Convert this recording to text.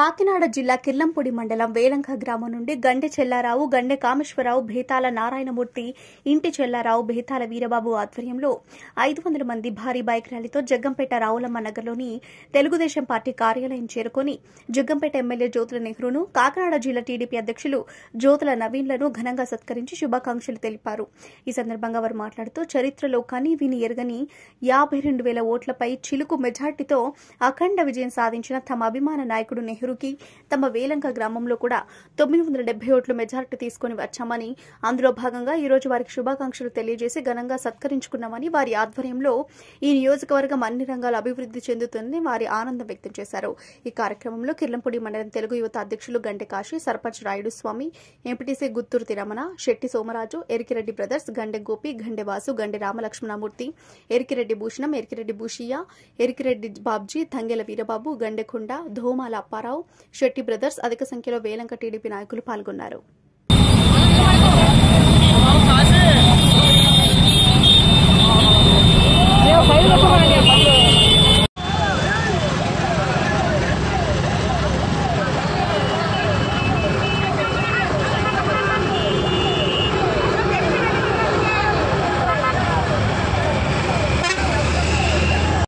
కాకినాడ జిల్లా కిర్లంపూడి మండలం వేలంక గ్రామం నుండి గండె చెల్లారావు, గండె కామేశ్వరరావు, భేతాల నారాయణమూర్తి, ఇంటి చెల్లారావు, భేతాల వీరబాబు ఆధ్వర్యంలో 500 మంది భారీ బైక్ ర్యాలీతో జగ్గంపేట రావులమ్మ నగర్లోని తెలుగుదేశం పార్టీ కార్యాలయం చేరుకుని జగ్గంపేట ఎమ్మెల్యే జ్యోతుల నెహ్రూను, కాకినాడ జిల్లా టీడీపీ అధ్యక్షులు జ్యోతుల నవీన్లను ఘనంగా సత్కరించి శుభాకాంక్షలు తెలిపారు. ఈ సందర్భంగా వారు మాట్లాడుతూ చరిత్రలో కని విని ఎరగని 52,000 ఓట్లపై చిలుకు మెజార్టీతో అఖండ విజయం సాధించిన తమ అభిమాన నాయకుడు నెహ్రూకి తమ వేలంక గ్రామంలో కూడా 970 ఓట్ల మెజార్టీ తీసుకుని వచ్చామని, అందులో భాగంగా ఈ రోజు వారికి శుభాకాంక్షలు తెలియజేసి ఘనంగా సత్కరించుకున్నామని, వారి ఆధ్వర్యంలో ఈ నియోజకవర్గం అన్ని రంగాల అభివృద్ధి చెందుతుందని వారి ఆనందం వ్యక్తం చేశారు. ఈ కార్యక్రమంలో కిర్లంపూడి మండలం తెలుగు యువత అధ్యక్షులు Gante Kasi, sarpanch Rayudu Swamy, MPTC Guttoorthi Ramana, Setti Somaraju, Erikireddy brothers, Gande Gopi, Gande Vasu, Gande Ramalakshmanamurthy, Erikireddy Bhushanam, Erikireddy Bhushiya, Erikireddy Babji, Tangela Veerababu, Gandekonda, Dhomala Apparao, Setti brothers, అధిక సంఖ్యలో వేలంక టీడీపీ నాయకులు పాల్గొన్నారు.